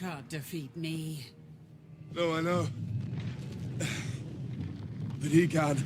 can't defeat me. No, I know. But he can.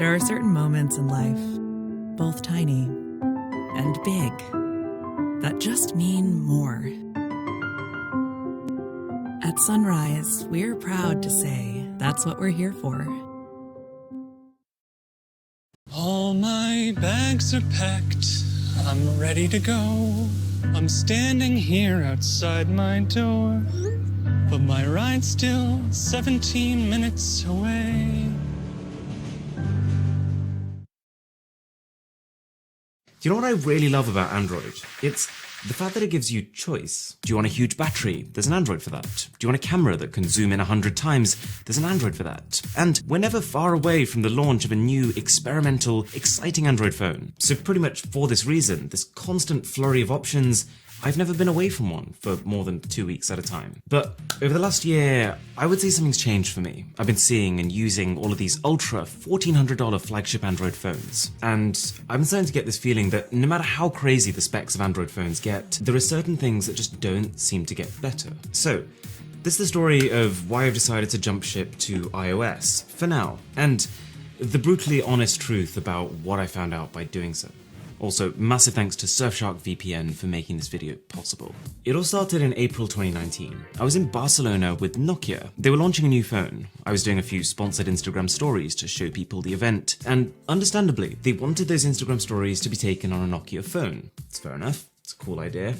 There are certain moments in life, both tiny and big, that just mean more. At Sunrise, we're proud to say that's what we're here for. All my bags are packed, I'm ready to go. I'm standing here outside my door, but my ride's still 17 minutes away. Do you know what I really love about Android? It's the fact that it gives you choice. Do you want a huge battery? There's an Android for that. Do you want a camera that can zoom in 100 times? There's an Android for that. And we're never far away from the launch of a new, experimental, exciting Android phone. So pretty much for this reason, this constant flurry of options, I've never been away from one for more than 2 weeks at a time. But over the last year, I would say something's changed for me. I've been seeing and using all of these ultra $1,400 flagship Android phones. And I'm starting to get this feeling that no matter how crazy the specs of Android phones get, there are certain things that just don't seem to get better. So, this is the story of why I've decided to jump ship to iOS, for now, and the brutally honest truth about what I found out by doing so. Also, massive thanks to Surfshark VPN for making this video possible. It all started in April 2019. I was in Barcelona with Nokia. They were launching a new phone. I was doing a few sponsored Instagram stories to show people the event, and understandably, they wanted those Instagram stories to be taken on a Nokia phone. It's fair enough, it's a cool idea.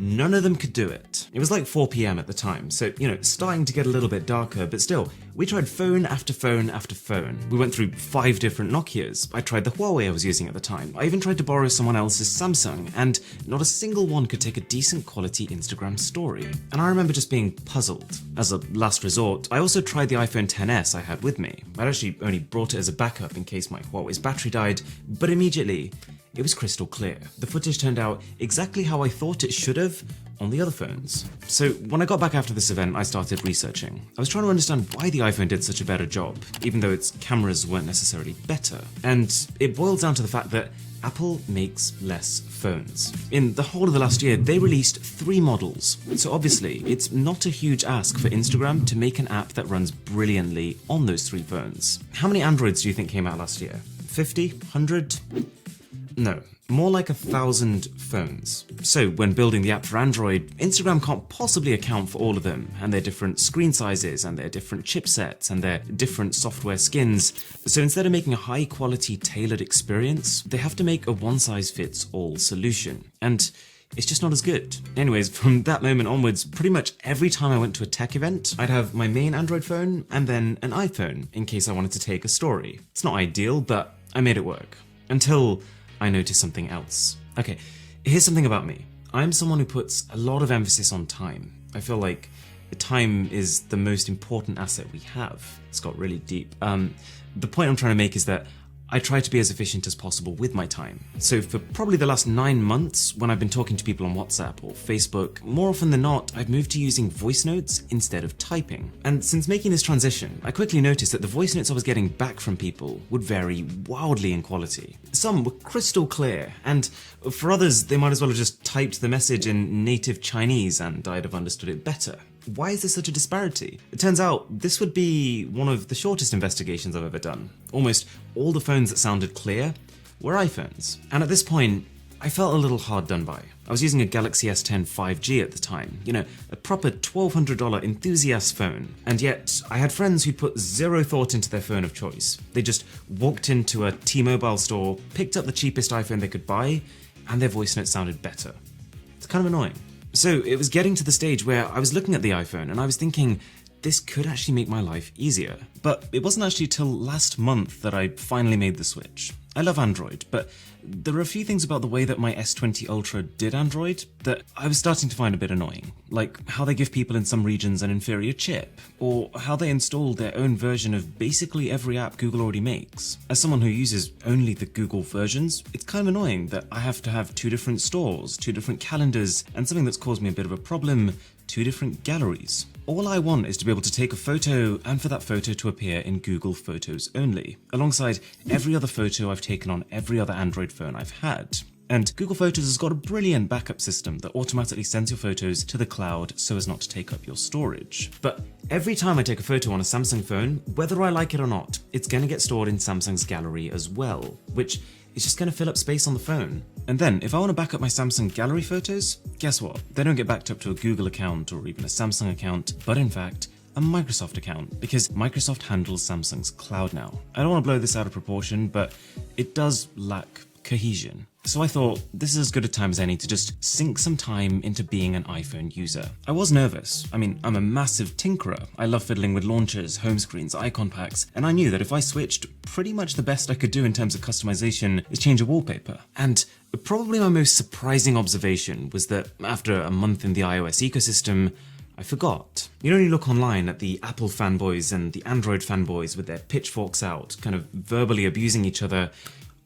None of them could do it. It was like 4 PM at the time, so, starting to get a little bit darker, but still, we tried phone after phone after phone. We went through 5 different Nokias. I tried the Huawei I was using at the time. I even tried to borrow someone else's Samsung, and not a single one could take a decent quality Instagram story. And I remember just being puzzled. As a last resort, I also tried the iPhone XS I had with me. I'd actually only brought it as a backup in case my Huawei's battery died, but immediately, it was crystal clear. The footage turned out exactly how I thought it should have on the other phones. So when I got back after this event, I started researching. I was trying to understand why the iPhone did such a better job, even though its cameras weren't necessarily better. And it boils down to the fact that Apple makes less phones. In the whole of the last year, they released 3 models. So obviously, it's not a huge ask for Instagram to make an app that runs brilliantly on those 3 phones. How many Androids do you think came out last year? 50? 100? No, more like 1,000 phones. So when building the app for Android, Instagram can't possibly account for all of them, and their different screen sizes, and their different chipsets, and their different software skins. So instead of making a high quality tailored experience, they have to make a one-size-fits-all solution. And it's just not as good. Anyways, from that moment onwards, pretty much every time I went to a tech event, I'd have my main Android phone and then an iPhone in case I wanted to take a story. It's not ideal, but I made it work. Until I noticed something else. Okay, here's something about me. I'm someone who puts a lot of emphasis on time. I feel like time is the most important asset we have. It's got really deep. The point I'm trying to make is that I try to be as efficient as possible with my time. So for probably the last 9 months, when I've been talking to people on WhatsApp or Facebook, more often than not, I've moved to using voice notes instead of typing. And since making this transition, I quickly noticed that the voice notes I was getting back from people would vary wildly in quality. Some were crystal clear, and for others, they might as well have just typed the message in native Chinese and I'd have understood it better. Why is there such a disparity? It turns out this would be one of the shortest investigations I've ever done. Almost all the phones that sounded clear were iPhones. And at this point, I felt a little hard done by. I was using a Galaxy S10 5G at the time, a proper $1,200 enthusiast phone. And yet, I had friends who put zero thought into their phone of choice. They just walked into a T-Mobile store, picked up the cheapest iPhone they could buy, and their voice note sounded better. It's kind of annoying. So it was getting to the stage where I was looking at the iPhone and I was thinking, this could actually make my life easier. But it wasn't actually till last month that I finally made the switch. I love Android, but there are a few things about the way that my S20 Ultra did Android that I was starting to find a bit annoying. Like how they give people in some regions an inferior chip, or how they installed their own version of basically every app Google already makes. As someone who uses only the Google versions, it's kind of annoying that I have to have 2 different stores, 2 different calendars, and something that's caused me a bit of a problem, 2 different galleries. All I want is to be able to take a photo and for that photo to appear in Google Photos only, alongside every other photo I've taken on every other Android phone I've had. And Google Photos has got a brilliant backup system that automatically sends your photos to the cloud so as not to take up your storage. But every time I take a photo on a Samsung phone, whether I like it or not, it's going to get stored in Samsung's gallery as well, which is just going to fill up space on the phone. And then, if I want to back up my Samsung gallery photos, guess what? They don't get backed up to a Google account or even a Samsung account, but in fact, a Microsoft account, because Microsoft handles Samsung's cloud now. I don't want to blow this out of proportion, but it does lack cohesion. So I thought this is as good a time as any to just sink some time into being an iPhone user. I was nervous. I mean, I'm a massive tinkerer. I love fiddling with launchers, home screens, icon packs, and I knew that if I switched, pretty much the best I could do in terms of customization is change a wallpaper. And probably my most surprising observation was that after a month in the iOS ecosystem, I forgot. You know, when you look online at the Apple fanboys and the Android fanboys with their pitchforks out, kind of verbally abusing each other,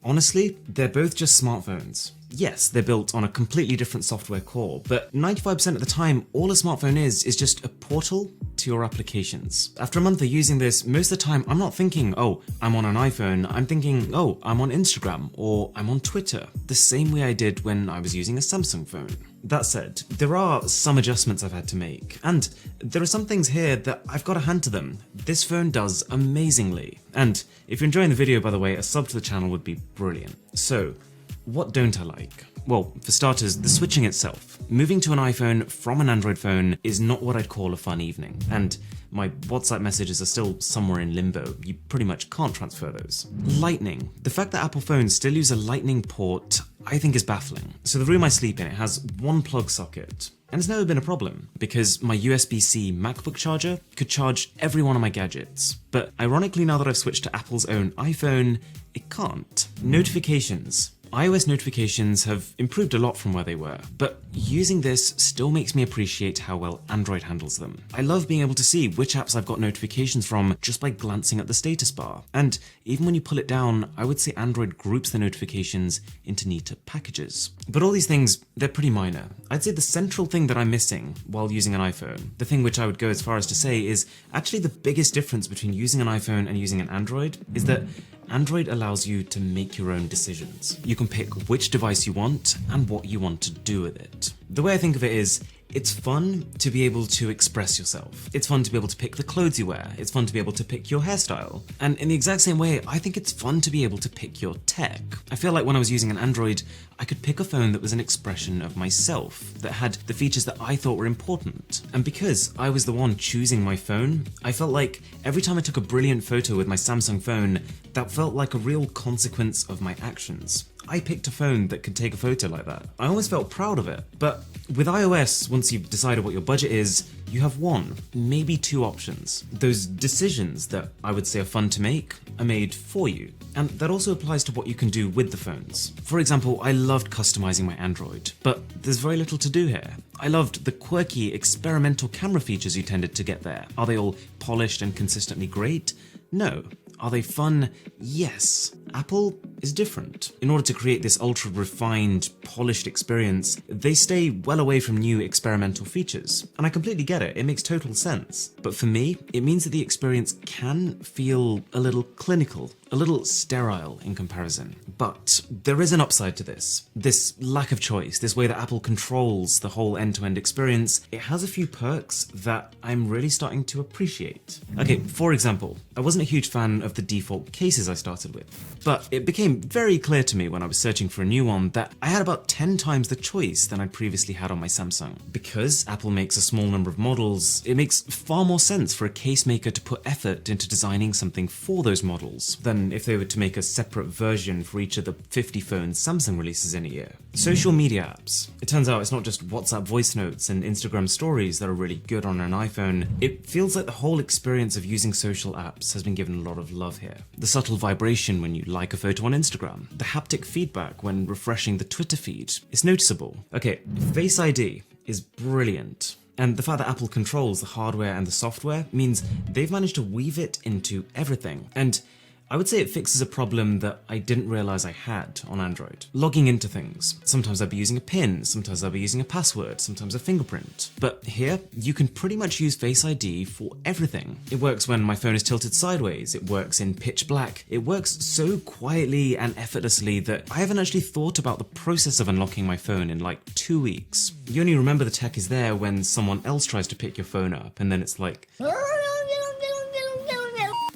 honestly, they're both just smartphones. Yes, they're built on a completely different software core, but 95% of the time, all a smartphone is just a portal to your applications. After a month of using this, most of the time, I'm not thinking, oh, I'm on an iPhone. I'm thinking, oh, I'm on Instagram or I'm on Twitter, the same way I did when I was using a Samsung phone. That said, there are some adjustments I've had to make, and there are some things here that I've got to hand to them. This phone does amazingly. And if you're enjoying the video, by the way, a sub to the channel would be brilliant. So, what don't I like? Well, for starters, the switching itself. Moving to an iPhone from an Android phone is not what I'd call a fun evening, and my WhatsApp messages are still somewhere in limbo. You pretty much can't transfer those. Lightning. The fact that Apple phones still use a Lightning port, I think is baffling. So the room I sleep in, it has one plug socket. And it's never been a problem, because my USB-C MacBook charger could charge every one of my gadgets. But ironically, now that I've switched to Apple's own iPhone, it can't. Notifications. iOS notifications have improved a lot from where they were, but using this still makes me appreciate how well Android handles them. I love being able to see which apps I've got notifications from just by glancing at the status bar. And even when you pull it down, I would say Android groups the notifications into neater packages. But all these things, they're pretty minor. I'd say the central thing that I'm missing while using an iPhone, the thing which I would go as far as to say is actually the biggest difference between using an iPhone and using an Android, is that Android allows you to make your own decisions. You can pick which device you want and what you want to do with it. The way I think of it is, it's fun to be able to express yourself. It's fun to be able to pick the clothes you wear. It's fun to be able to pick your hairstyle. And in the exact same way, I think it's fun to be able to pick your tech. I feel like when I was using an Android, I could pick a phone that was an expression of myself, that had the features that I thought were important. And because I was the one choosing my phone, I felt like every time I took a brilliant photo with my Samsung phone, that felt like a real consequence of my actions. I picked a phone that could take a photo like that. I almost felt proud of it. But with iOS, once you've decided what your budget is, you have one, maybe two options. Those decisions that I would say are fun to make are made for you. And that also applies to what you can do with the phones. For example, I loved customizing my Android, but there's very little to do here. I loved the quirky, experimental camera features you tended to get there. Are they all polished and consistently great? No. Are they fun? Yes. Apple is different. In order to create this ultra-refined, polished experience, they stay well away from new experimental features. And I completely get it, it makes total sense. But for me, it means that the experience can feel a little clinical, a little sterile in comparison. But there is an upside to this. This lack of choice, this way that Apple controls the whole end-to-end experience, it has a few perks that I'm really starting to appreciate. Okay, for example, I wasn't a huge fan of the default cases I started with. But it became very clear to me when I was searching for a new one that I had about 10 times the choice than I'd previously had on my Samsung. Because Apple makes a small number of models, it makes far more sense for a case maker to put effort into designing something for those models than if they were to make a separate version for each of the 50 phones Samsung releases in a year. Social media apps. It turns out it's not just WhatsApp voice notes and Instagram stories that are really good on an iPhone. It feels like the whole experience of using social apps has been given a lot of love here. The subtle vibration when you like a photo on Instagram. The haptic feedback when refreshing the Twitter feed. It's noticeable. Okay, Face ID is brilliant. And the fact that Apple controls the hardware and the software means they've managed to weave it into everything. And I would say it fixes a problem that I didn't realize I had on Android. Logging into things. Sometimes I'd be using a PIN, sometimes I'd be using a password, sometimes a fingerprint. But here, you can pretty much use Face ID for everything. It works when my phone is tilted sideways, it works in pitch black, it works so quietly and effortlessly that I haven't actually thought about the process of unlocking my phone in like 2 weeks. You only remember the tech is there when someone else tries to pick your phone up, and then it's like...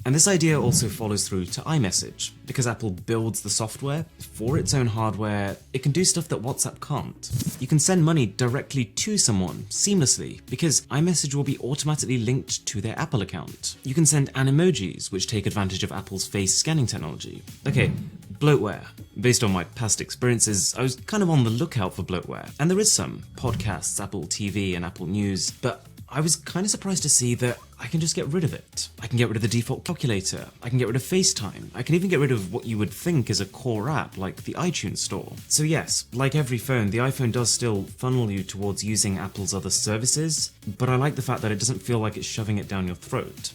And this idea also follows through to iMessage. Because Apple builds the software for its own hardware, it can do stuff that WhatsApp can't. You can send money directly to someone seamlessly because iMessage will be automatically linked to their Apple account. You can send animojis, which take advantage of Apple's face scanning technology. Okay, bloatware. Based on my past experiences, I was kind of on the lookout for bloatware. And there is some. Podcasts, Apple TV and Apple News, but I was kind of surprised to see that I can just get rid of it. I can get rid of the default calculator, I can get rid of FaceTime, I can even get rid of what you would think is a core app like the iTunes Store. So yes, like every phone, the iPhone does still funnel you towards using Apple's other services, but I like the fact that it doesn't feel like it's shoving it down your throat.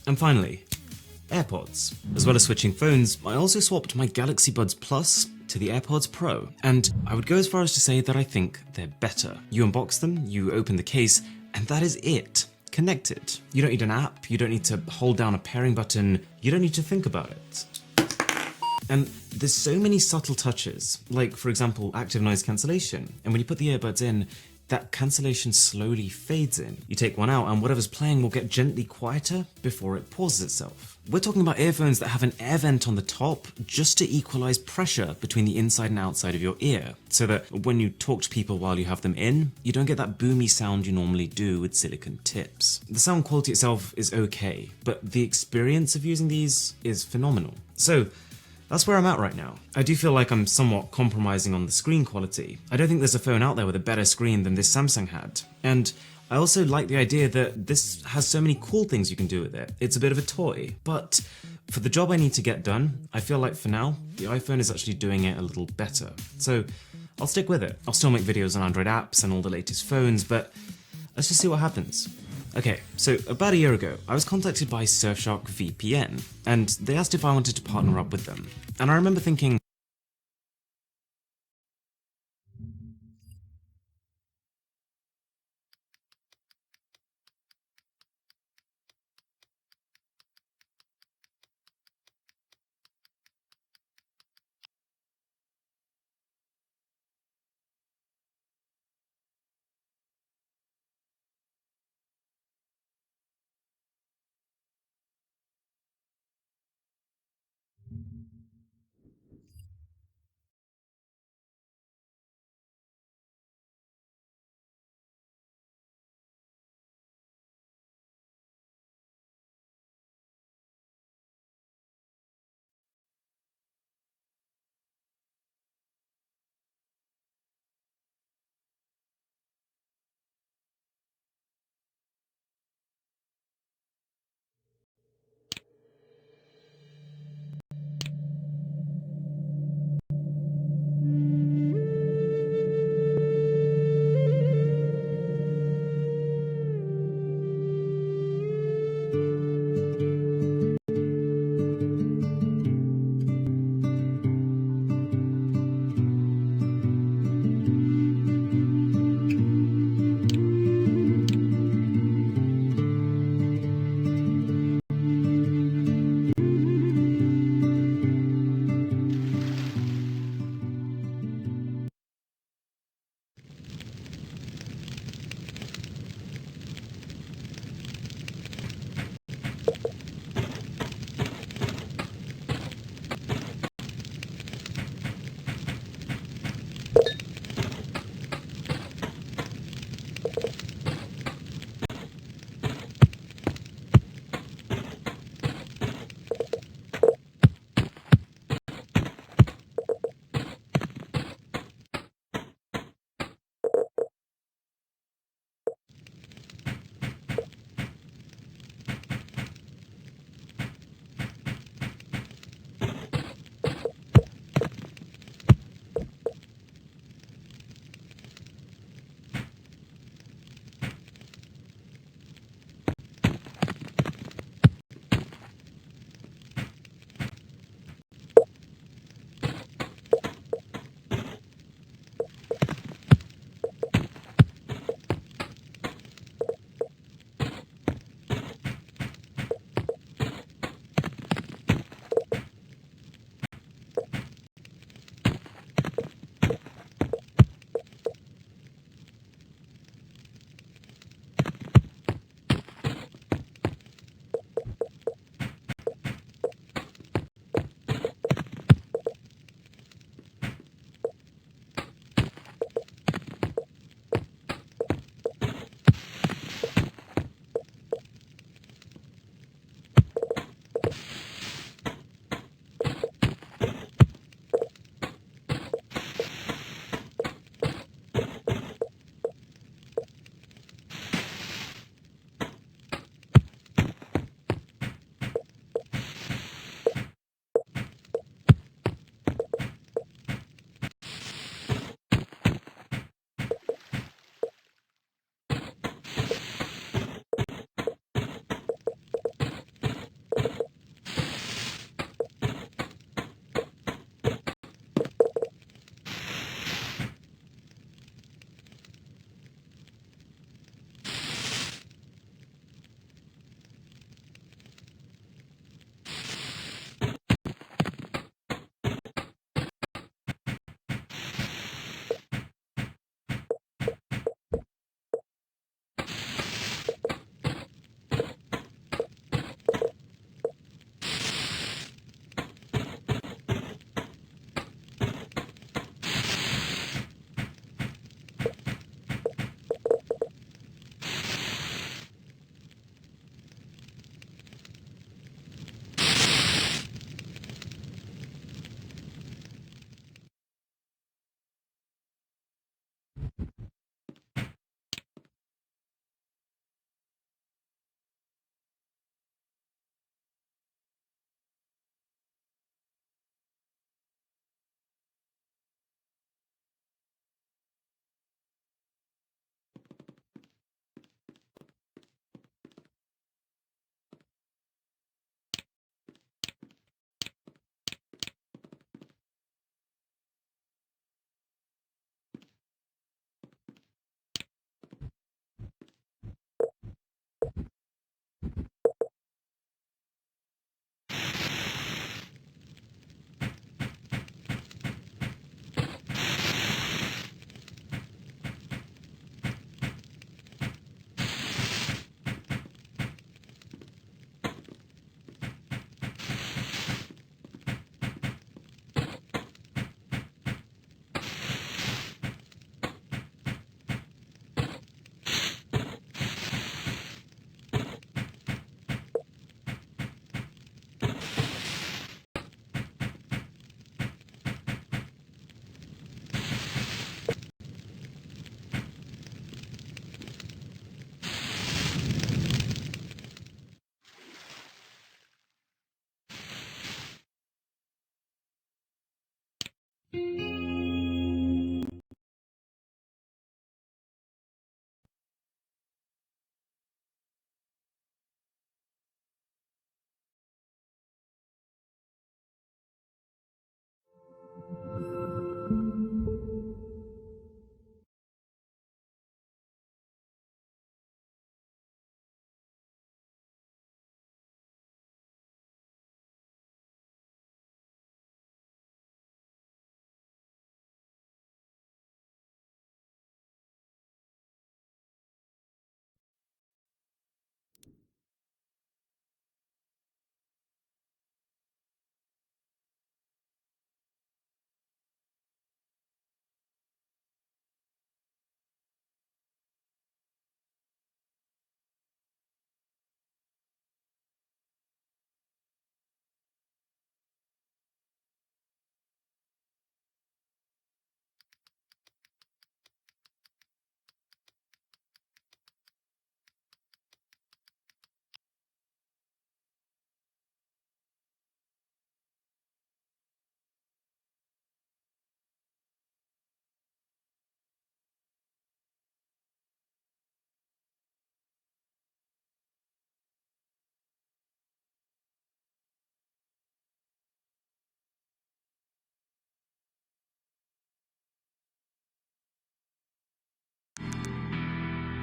And finally, AirPods. As well as switching phones, I also swapped my Galaxy Buds Plus to the AirPods Pro, and I would go as far as to say that I think they're better. You unbox them, you open the case, and that is it. Connected. You don't need an app, you don't need to hold down a pairing button, you don't need to think about it. And there's so many subtle touches, like for example active noise cancellation, and when you put the earbuds in, that cancellation slowly fades in. You take one out and whatever's playing will get gently quieter before it pauses itself. We're talking about earphones that have an air vent on the top just to equalize pressure between the inside and outside of your ear, so that when you talk to people while you have them in, you don't get that boomy sound you normally do with silicone tips. The sound quality itself is okay, but the experience of using these is phenomenal. So that's where I'm at right now. I do feel like I'm somewhat compromising on the screen quality. I don't think there's a phone out there with a better screen than this Samsung had. And I also like the idea that this has so many cool things you can do with it. It's a bit of a toy, but for the job I need to get done, I feel like for now, the iPhone is actually doing it a little better. So I'll stick with it. I'll still make videos on Android apps and all the latest phones, but let's just see what happens. Okay, so about a year ago, I was contacted by Surfshark VPN, and they asked if I wanted to partner up with them. And I remember thinking,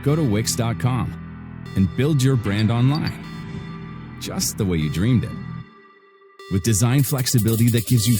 Go to Wix.com and build your brand online, just the way you dreamed it. With design flexibility that gives you...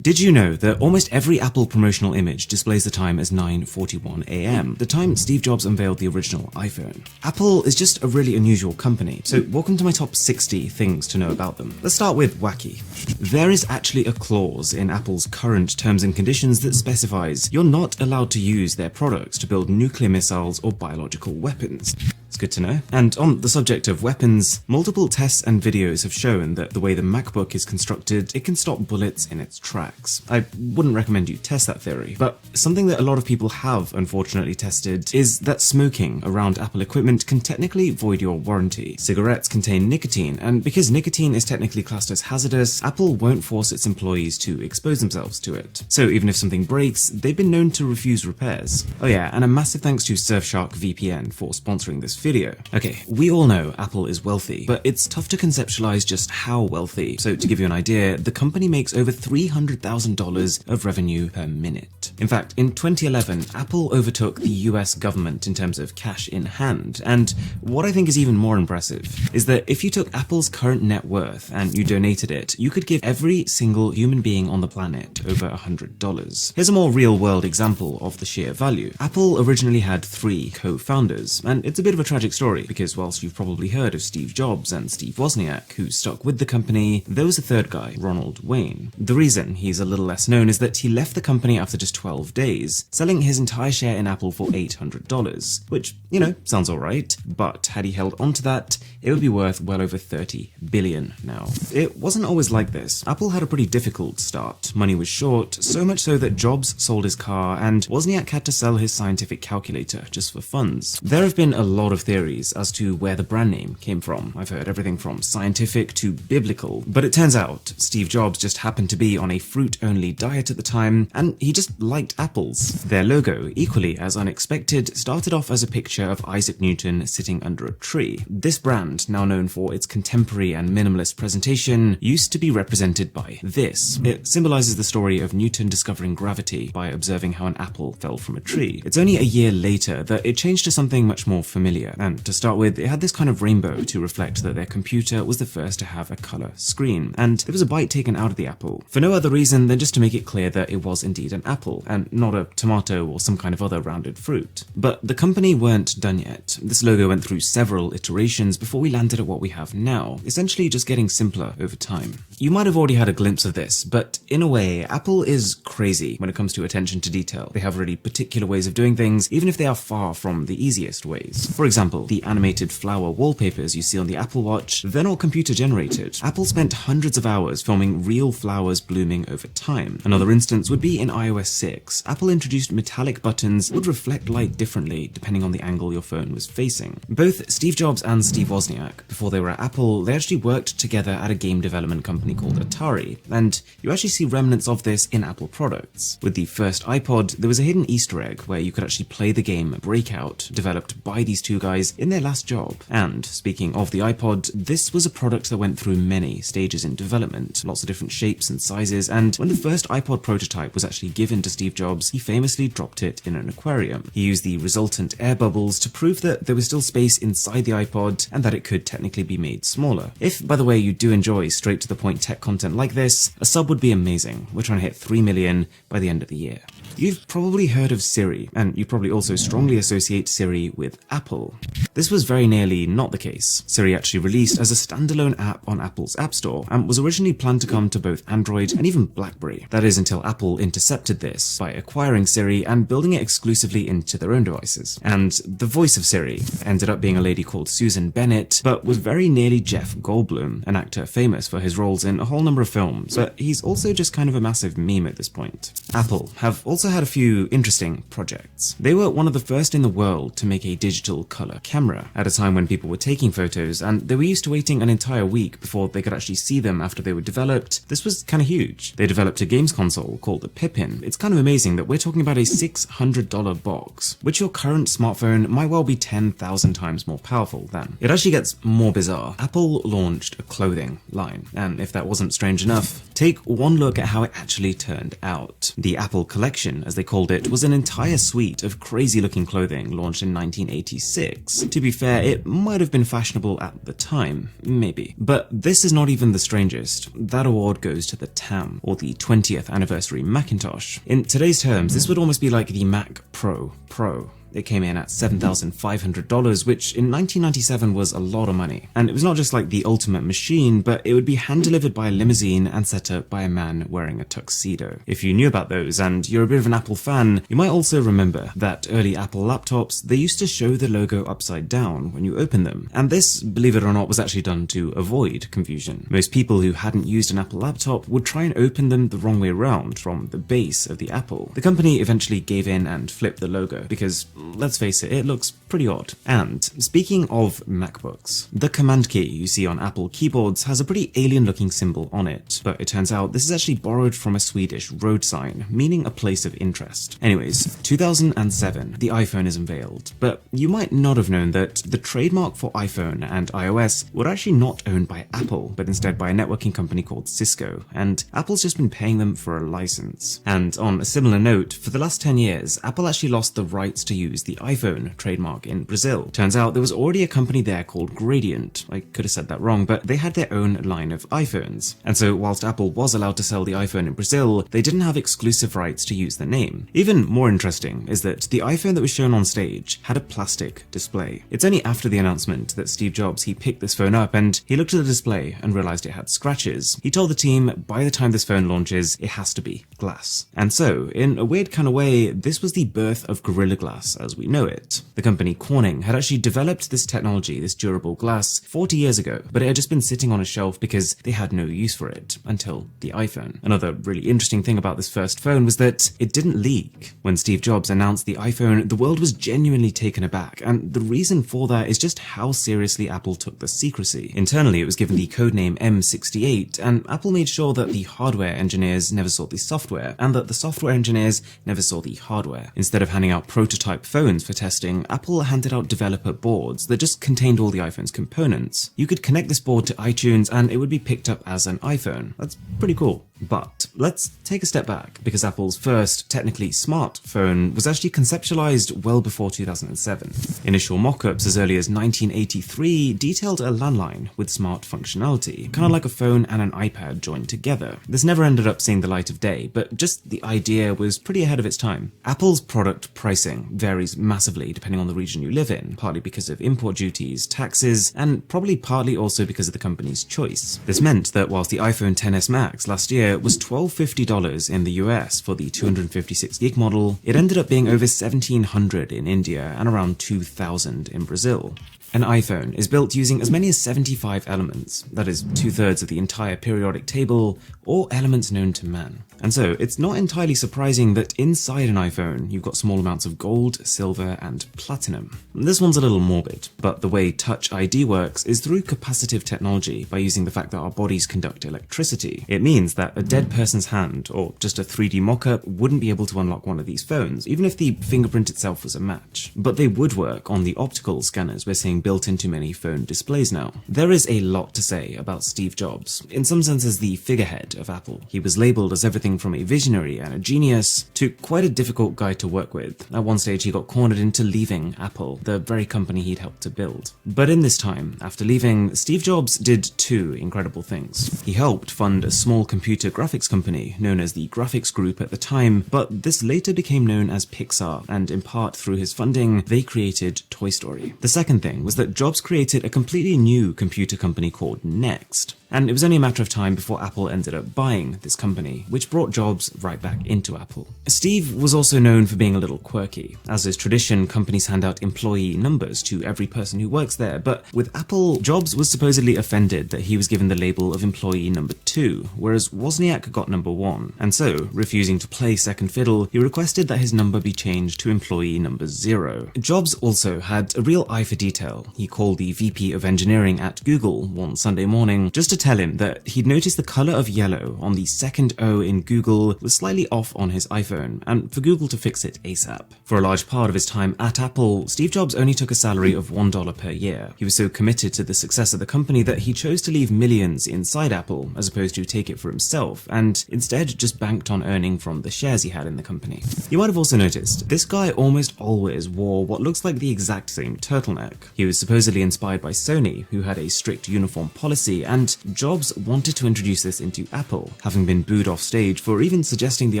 Did you know that almost every Apple promotional image displays the time as 9:41 a.m., the time Steve Jobs unveiled the original iPhone? Apple is just a really unusual company, so welcome to my top 60 things to know about them. Let's start with wacky. There is actually a clause in Apple's current terms and conditions that specifies you're not allowed to use their products to build nuclear missiles or biological weapons. It's good to know. And on the subject of weapons, multiple tests and videos have shown that the way the MacBook is constructed, it can stop bullets in its tracks. I wouldn't recommend you test that theory, but something that a lot of people have unfortunately tested is that smoking around Apple equipment can technically void your warranty. Cigarettes contain nicotine, and because nicotine is technically classed as hazardous, Apple won't force its employees to expose themselves to it. So even if something breaks, they've been known to refuse repairs. Oh yeah, and a massive thanks to Surfshark VPN for sponsoring this video. Okay, we all know Apple is wealthy, but it's tough to conceptualize just how wealthy. So to give you an idea, the company makes over $300,000 of revenue per minute. In fact, in 2011, Apple overtook the US government in terms of cash in hand. And what I think is even more impressive is that if you took Apple's current net worth and you donated it, you could give every single human being on the planet over $100. Here's a more real-world example of the sheer value. Apple originally had 3 co-founders, and it's a bit of a tragic story because whilst you've probably heard of Steve Jobs and Steve Wozniak, who stuck with the company, there was a third guy, Ronald Wayne. The reason he's a little less known is that he left the company after just 12 days, selling his entire share in Apple for $800, which, you know, sounds alright, but had he held onto that, it would be worth well over $30 billion now. It wasn't always like this. Apple had a pretty difficult start. Money was short, so much so that Jobs sold his car and Wozniak had to sell his scientific calculator just for funds. There have been a lot of theories as to where the brand name came from. I've heard everything from scientific to biblical, but it turns out Steve Jobs just happened to be on a fruit-only diet at the time, and he just liked apples. Their logo, equally as unexpected, started off as a picture of Isaac Newton sitting under a tree. This brand, now known for its contemporary and minimalist presentation, used to be represented by this. It symbolizes the story of Newton discovering gravity by observing how an apple fell from a tree. It's only a year later that it changed to something much more familiar, and to start with, it had this kind of rainbow to reflect that their computer was the first to have a color screen, and there was a bite taken out of the apple, for no other reason than just to make it clear that it was indeed an apple, and not a tomato or some kind of other rounded fruit. But the company weren't done yet. This logo went through several iterations before we landed at what we have now, essentially just getting simpler over time. You might have already had a glimpse of this, but in a way, Apple is crazy when it comes to attention to detail. They have really particular ways of doing things, even if they are far from the easiest ways. For example, the animated flower wallpapers you see on the Apple Watch, they're not computer generated. Apple spent hundreds of hours filming real flowers blooming over time. Another instance would be in iOS 6. Apple introduced metallic buttons that would reflect light differently depending on the angle your phone was facing. Both Steve Jobs and Steve Wozniak, before they were at Apple, they actually worked together at a game development company called Atari, and you actually see remnants of this in Apple products. With the first iPod, there was a hidden Easter egg where you could actually play the game Breakout, developed by these two guys in their last job. And speaking of the iPod, this was a product that went through many stages in development, lots of different shapes and sizes, and when the first iPod prototype was actually given to Steve Jobs, he famously dropped it in an aquarium. He used the resultant air bubbles to prove that there was still space inside the iPod and that it could technically be made smaller. If, by the way, you do enjoy straight to the point tech content like this, a sub would be amazing. We're trying to hit 3 million by the end of the year. You've probably heard of Siri, and you probably also strongly associate Siri with Apple. This was very nearly not the case. Siri actually released as a standalone app on Apple's App Store, and was originally planned to come to both Android and even BlackBerry. That is until Apple intercepted this by acquiring Siri and building it exclusively into their own devices. And the voice of Siri ended up being a lady called Susan Bennett, but was very nearly Jeff Goldblum, an actor famous for his roles in a whole number of films, but he's also just kind of a massive meme at this point. Apple have also had a few interesting projects. They were one of the first in the world to make a digital color camera at a time when people were taking photos, and they were used to waiting an entire week before they could actually see them after they were developed. This was kind of huge. They developed a games console called the Pippin. It's kind of of amazing that we're talking about a $600 box, which your current smartphone might well be 10,000 times more powerful than. It actually gets more bizarre. Apple launched a clothing line, and if that wasn't strange enough, take one look at how it actually turned out. The Apple Collection, as they called it, was an entire suite of crazy-looking clothing launched in 1986. To be fair, it might have been fashionable at the time, maybe. But this is not even the strangest. That award goes to the TAM, or the 20th Anniversary Macintosh. In today's terms, this would almost be like the Mac Pro Pro. It came in at $7,500, which in 1997 was a lot of money. And it was not just like the ultimate machine, but it would be hand-delivered by a limousine and set up by a man wearing a tuxedo. If you knew about those and you're a bit of an Apple fan, you might also remember that early Apple laptops, they used to show the logo upside down when you open them. And this, believe it or not, was actually done to avoid confusion. Most people who hadn't used an Apple laptop would try and open them the wrong way around from the base of the Apple. The company eventually gave in and flipped the logo because, let's face it looks pretty odd. And speaking of MacBooks, the command key you see on Apple keyboards has a pretty alien looking symbol on it, but it turns out this is actually borrowed from a Swedish road sign, meaning a place of interest. Anyways, 2007, the iPhone is unveiled, but you might not have known that the trademark for iPhone and iOS were actually not owned by Apple, but instead by a networking company called Cisco, and Apple's just been paying them for a license. And on a similar note, for the last 10 years, Apple actually lost the rights to use the iPhone trademark in Brazil. Turns out there was already a company there called Gradient. I could have said that wrong, but they had their own line of iPhones. And so whilst Apple was allowed to sell the iPhone in Brazil, they didn't have exclusive rights to use the name. Even more interesting is that the iPhone that was shown on stage had a plastic display. It's only after the announcement that Steve Jobs, he picked this phone up and he looked at the display and realized it had scratches. He told the team, by the time this phone launches, it has to be glass. And so, in a weird kind of way, this was the birth of Gorilla Glass as we know it. The company Corning had actually developed this technology, this durable glass, 40 years ago, but it had just been sitting on a shelf because they had no use for it until the iPhone. Another really interesting thing about this first phone was that it didn't leak. When Steve Jobs announced the iPhone, the world was genuinely taken aback, and the reason for that is just how seriously Apple took the secrecy. Internally, it was given the codename M68, and Apple made sure that the hardware engineers never saw the software, and that the software engineers never saw the hardware. Instead of handing out prototype phones for testing, Apple handed out developer boards that just contained all the iPhone's components. You could connect this board to iTunes and it would be picked up as an iPhone. That's pretty cool. But let's take a step back, because Apple's first, technically smartphone was actually conceptualized well before 2007. Initial mock-ups as early as 1983 detailed a landline with smart functionality, kind of like a phone and an iPad joined together. This never ended up seeing the light of day, but just the idea was pretty ahead of its time. Apple's product pricing varies massively depending on the region you live in, partly because of import duties, taxes, and probably partly also because of the company's choice. This meant that whilst the iPhone XS Max last year was $1,250 in the US for the 256 gig model, it ended up being over $1,700 in India and around $2,000 in Brazil. An iPhone is built using as many as 75 elements, that is 2/3 of the entire periodic table, or elements known to man. And so, it's not entirely surprising that inside an iPhone, you've got small amounts of gold, silver, and platinum. This one's a little morbid, but the way Touch ID works is through capacitive technology by using the fact that our bodies conduct electricity. It means that a dead person's hand, or just a 3D mock-up, wouldn't be able to unlock one of these phones, even if the fingerprint itself was a match. But they would work on the optical scanners we're seeing built into many phone displays now. There is a lot to say about Steve Jobs. In some senses, the figurehead of Apple. He was labeled as everything from a visionary and a genius to quite a difficult guy to work with. At one stage, he got cornered into leaving Apple, the very company he'd helped to build. But in this time, after leaving, Steve Jobs did two incredible things. He helped fund a small computer graphics company known as the Graphics Group at the time, but this later became known as Pixar, and in part through his funding, they created Toy Story. The second thing was that Jobs created a completely new computer company called Next. And it was only a matter of time before Apple ended up buying this company, which brought Jobs right back into Apple. Steve was also known for being a little quirky. As is tradition, companies hand out employee numbers to every person who works there, but with Apple, Jobs was supposedly offended that he was given the label of employee number 2, whereas Wozniak got number 1. And so, refusing to play second fiddle, he requested that his number be changed to employee number 0. Jobs also had a real eye for detail Meanwhile, he called the VP of engineering at Google one Sunday morning just to tell him that he'd noticed the color of yellow on the second O in Google was slightly off on his iPhone, and for Google to fix it ASAP. For a large part of his time at Apple, Steve Jobs only took a salary of $1 per year. He was so committed to the success of the company that he chose to leave millions inside Apple as opposed to take it for himself, and instead just banked on earning from the shares he had in the company. You might have also noticed, this guy almost always wore what looks like the exact same turtleneck. He was supposedly inspired by Sony, who had a strict uniform policy, and Jobs wanted to introduce this into Apple. Having been booed off stage for even suggesting the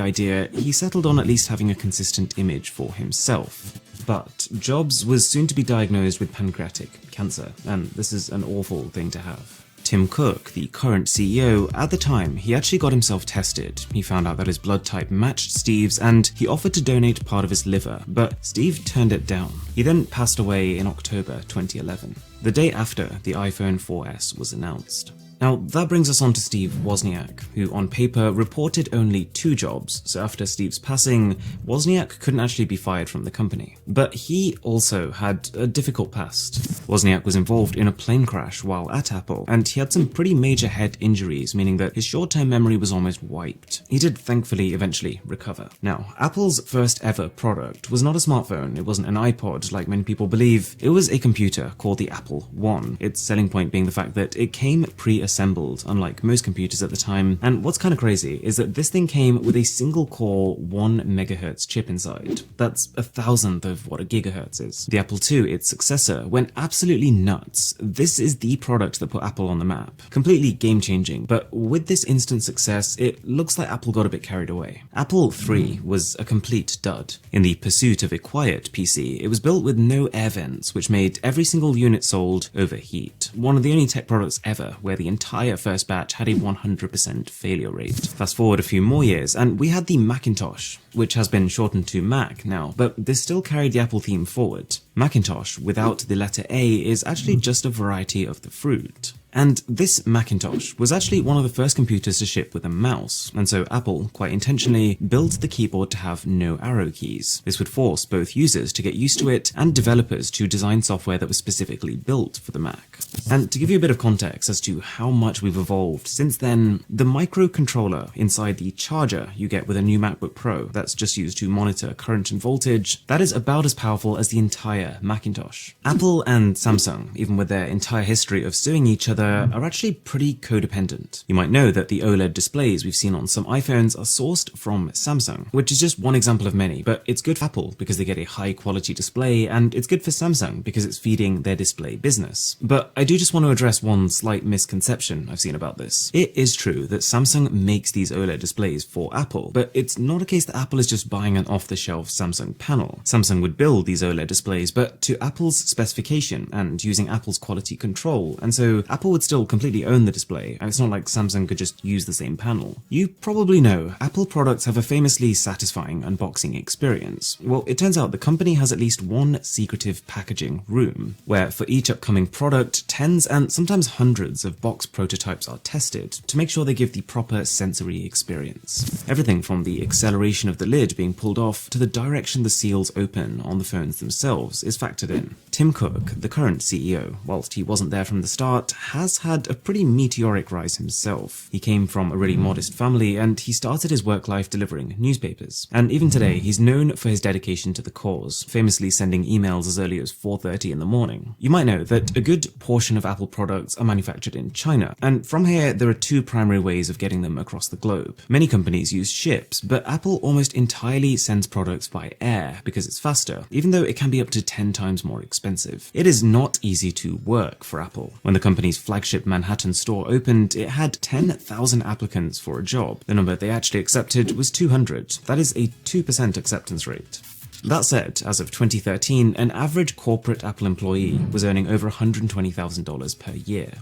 idea, he settled on at least having a consistent image for himself. But Jobs was soon to be diagnosed with pancreatic cancer, and this is an awful thing to have. Tim Cook, the current CEO, at the time, he actually got himself tested. He found out that his blood type matched Steve's, and he offered to donate part of his liver, but Steve turned it down. He then passed away in October 2011, the day after the iPhone 4S was announced. Now, that brings us on to Steve Wozniak, who on paper reported only 2 jobs, so after Steve's passing, Wozniak couldn't actually be fired from the company. But he also had a difficult past. Wozniak was involved in a plane crash while at Apple, and he had some pretty major head injuries, meaning that his short-term memory was almost wiped. He did thankfully eventually recover. Now, Apple's first ever product was not a smartphone, it wasn't an iPod like many people believe, it was a computer called the Apple I, its selling point being the fact that it came pre-assembled, unlike most computers at the time, and what's kind of crazy is that this thing came with a single core 1 MHz chip inside. That's 1,000th of what a gigahertz is. The Apple II, its successor, went absolutely nuts. This is the product that put Apple on the map. Completely game-changing, but with this instant success, it looks like Apple got a bit carried away. Apple III was a complete dud. In the pursuit of a quiet PC, it was built with no air vents, which made every single unit sold overheat. One of the only tech products ever where the entire first batch had a 100% failure rate. Fast forward a few more years, and we had the Macintosh, which has been shortened to Mac now, but this still carried the Apple theme forward. Macintosh, without the letter A, is actually just a variety of the fruit. And this Macintosh was actually one of the first computers to ship with a mouse, and so Apple, quite intentionally, built the keyboard to have no arrow keys. This would force both users to get used to it and developers to design software that was specifically built for the Mac. And to give you a bit of context as to how much we've evolved since then, the microcontroller inside the charger you get with a new MacBook Pro that's just used to monitor current and voltage, that is about as powerful as the entire Macintosh. Apple and Samsung, even with their entire history of suing each other, are actually pretty codependent. You might know that the OLED displays we've seen on some iPhones are sourced from Samsung, which is just one example of many, but it's good for Apple because they get a high quality display, and it's good for Samsung because it's feeding their display business. But I do just want to address one slight misconception I've seen about this. It is true that Samsung makes these OLED displays for Apple, but it's not a case that Apple is just buying an off-the-shelf Samsung panel. Samsung would build these OLED displays, but to Apple's specification and using Apple's quality control, and so Apple would still completely own the display, and it's not like Samsung could just use the same panel. You probably know, Apple products have a famously satisfying unboxing experience. Well, it turns out the company has at least one secretive packaging room, where for each upcoming product, tens and sometimes hundreds of box prototypes are tested to make sure they give the proper sensory experience. Everything from the acceleration of the lid being pulled off to the direction the seals open on the phones themselves is factored in. Tim Cook, the current CEO, whilst he wasn't there from the start, has had a pretty meteoric rise himself. He came from a really modest family, and he started his work life delivering newspapers. And even today, he's known for his dedication to the cause, famously sending emails as early as 4:30 in the morning. You might know that a good portion of Apple products are manufactured in China, and from here there are 2 primary ways of getting them across the globe. Many companies use ships, but Apple almost entirely sends products by air because it's faster, even though it can be up to 10 times more expensive. It is not easy to work for Apple. When the company's flagship Manhattan store opened, it had 10,000 applicants for a job. The number they actually accepted was 200. That is a 2% acceptance rate. That said, as of 2013, an average corporate Apple employee was earning over $120,000 per year.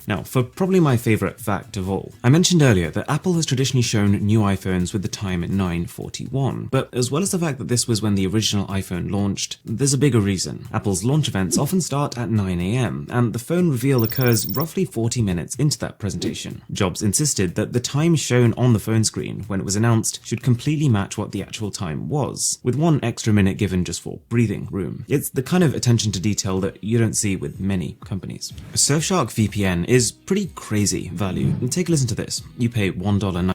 Now, for probably my favourite fact of all, I mentioned earlier that Apple has traditionally shown new iPhones with the time at 9:41, but as well as the fact that this was when the original iPhone launched, there's a bigger reason. Apple's launch events often start at 9 AM, and the phone reveal occurs roughly 40 minutes into that presentation. Jobs insisted that the time shown on the phone screen when it was announced should completely match what the actual time was, with 1 extra minute given just for breathing room. It's the kind of attention to detail that you don't see with many companies. Surfshark VPN is pretty crazy value. Take a listen to this. You pay $1.99